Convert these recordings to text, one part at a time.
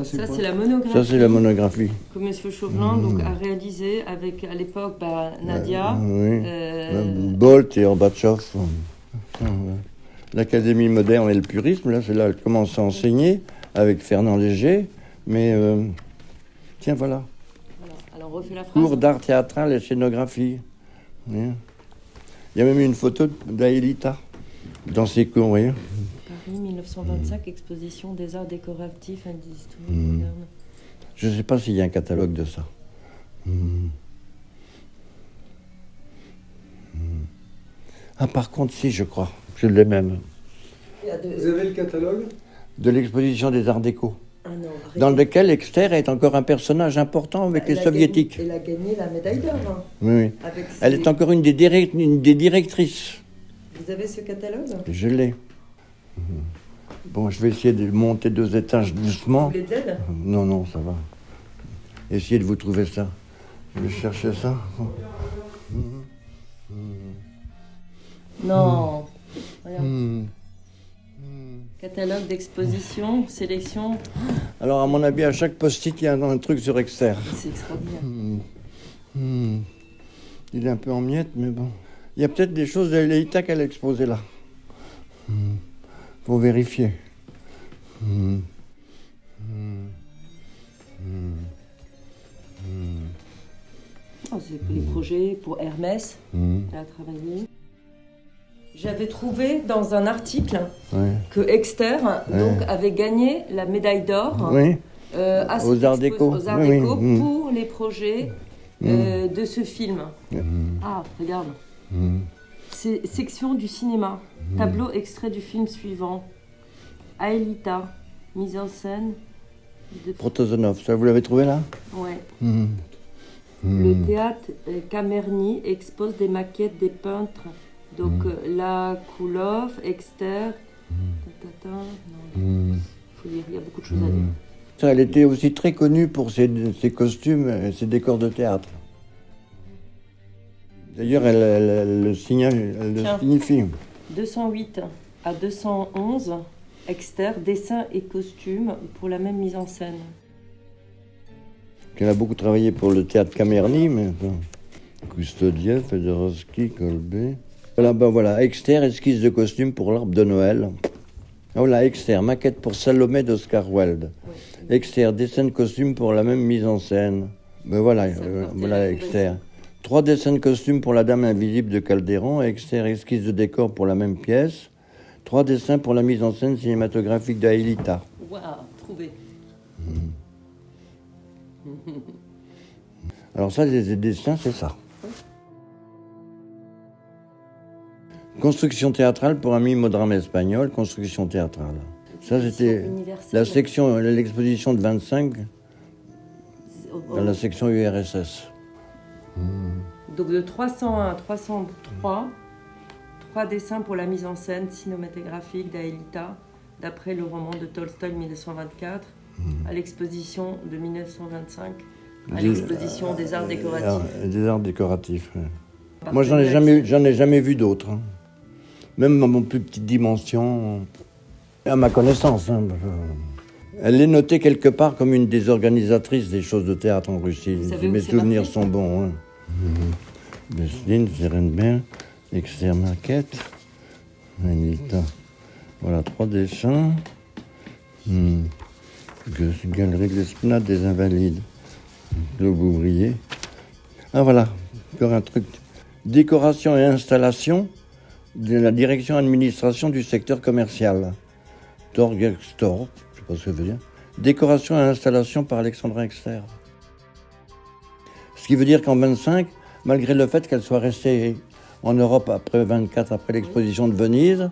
Ça, c'est la monographie. Ça, c'est la monographie. Que M. Chauvelin donc, a réalisé avec, à l'époque, Nadia. Bolt et Gorbatchev. L'Académie moderne et le purisme, là, c'est là qu'elle commence à enseigner avec Fernand Léger. Mais, tiens, voilà. Alors, on refait la phrase. Cours d'art théâtral et scénographie. Il y a même une photo d'Aelita dans ses cours, vous voyez. Paris, 1925, exposition des arts décoratifs et des histoires modernes. Je ne sais pas s'il y a un catalogue de ça. Ah, par contre, si, je crois. Je l'ai même. Vous avez le catalogue De l'exposition des arts déco. Ah non, dans lequel Exter est encore un personnage important avec les soviétiques. Elle a gagné la médaille d'or. Hein, oui. Elle est encore une des directrices. Vous avez ce catalogue? Je l'ai. Bon, je vais essayer de monter 2 étages doucement. Vous voulez de l'aide? Non, non, ça va. Essayez de vous trouver ça. Je vais chercher ça. Non. Catalogue d'exposition, sélection. Alors, à mon avis, à chaque post-it, il y a un truc sur Exter. C'est extraordinaire. Il est un peu en miettes, mais bon. Il y a peut-être des choses de l'Aelita qu'elle a exposées là. Faut vérifier. Oh, c'est les projets pour Hermès. Elle a travaillé. J'avais trouvé dans un article que Exter donc, avait gagné la médaille d'or aux Arts Déco pour les projets de ce film. Ah, regarde. C'est section du cinéma. Tableau extrait du film suivant. Aelita, mise en scène. Protozonov, ça vous l'avez trouvé là? Ouais. Le théâtre Kamerny expose des maquettes des peintres. Donc la Koulov, Exter, faut lire, il y a beaucoup de choses à dire. Elle était aussi très connue pour ses costumes et ses décors de théâtre. D'ailleurs, elle le signifie. 208 à 211, Exter, dessin et costume pour la même mise en scène. Elle a beaucoup travaillé pour le théâtre Kamerny, mais Kustodiev, Fedorovski, Kolbe. Voilà, Exter, esquisse de costume pour l'arbre de Noël. Voilà, Exter, maquette pour Salomé d'Oscar Wilde. Exter, dessin de costume pour la même mise en scène. Ben voilà, voilà Exter. 3 dessins de costume pour la Dame invisible de Calderon. Exter, esquisse de décor pour la même pièce. 3 dessins pour la mise en scène cinématographique d'Aelita. Waouh, trouvé. Alors ça, les dessins, c'est ça. Construction théâtrale pour un mime au drame espagnol, construction théâtrale. Ça, c'était la section, l'exposition de 25, dans la section URSS. Donc de 301 à 303, 3 dessins pour la mise en scène cinématographique d'Aelita, d'après le roman de Tolstoï 1924, à l'exposition de 1925, à l'exposition des arts décoratifs. Des arts décoratifs. Moi, j'en ai jamais vu d'autres. Hein. Même à mon plus petite dimension, à ma connaissance. Hein. Elle est notée quelque part comme une des organisatrices des choses de théâtre en Russie. Si mes souvenirs sont bons. Hein. Besline, Zerenberg, Exter maquette, Anita. Voilà, 3 dessins. Galerie de l'Esplanade des Invalides. Globe ouvrier. Ah voilà, encore un truc. Décoration et installation de la direction administration du secteur commercial. Torgerstor, je ne sais pas ce que ça veut dire. Décoration et installation par Alexandra Exter. Ce qui veut dire qu'en 25, malgré le fait qu'elle soit restée en Europe après 24, après l'exposition de Venise,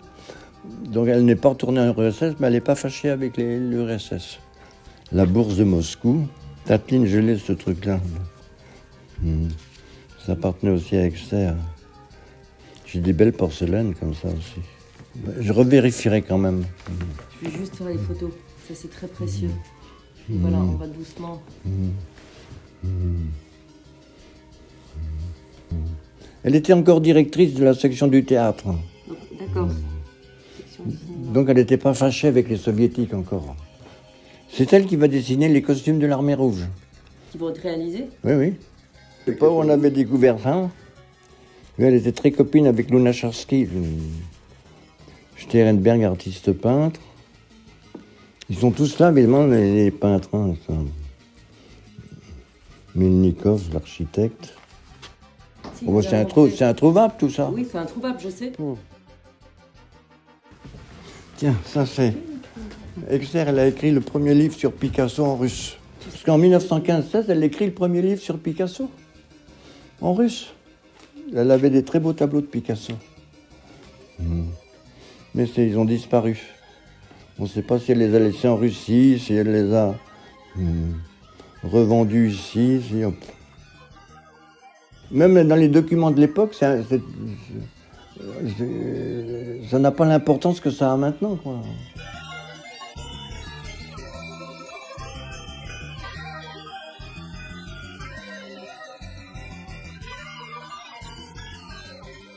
donc elle n'est pas retournée en URSS, mais elle n'est pas fâchée avec l'URSS. La bourse de Moscou, Tatlin gelée, ce truc-là. Ça appartenait aussi à Exter. J'ai des belles porcelaines comme ça aussi. Je revérifierai quand même. Je vais juste faire les photos. Ça, c'est très précieux. Voilà, on va doucement. Elle était encore directrice de la section du théâtre. D'accord. Donc elle n'était pas fâchée avec les soviétiques encore. C'est elle qui va dessiner les costumes de l'Armée rouge. Qui vont être réalisés? Oui, oui. Je sais pas où on avait découvert ça. Elle était très copine avec Luna Charsky, Sterenberg, artiste peintre. Ils sont tous là, évidemment, les peintres. Hein, ça. Melnikov, l'architecte. Si, Oh, c'est introuvable tout ça. Oui, c'est introuvable, je sais. Tiens, ça c'est... Exter, elle a écrit le premier livre sur Picasso en russe. Parce qu'en 1915-16, elle a écrit le premier livre sur Picasso, en russe. Elle avait des très beaux tableaux de Picasso. Mais ils ont disparu. On ne sait pas si elle les a laissés en Russie, si elle les a revendus ici. Même dans les documents de l'époque, ça n'a pas l'importance que ça a maintenant, quoi.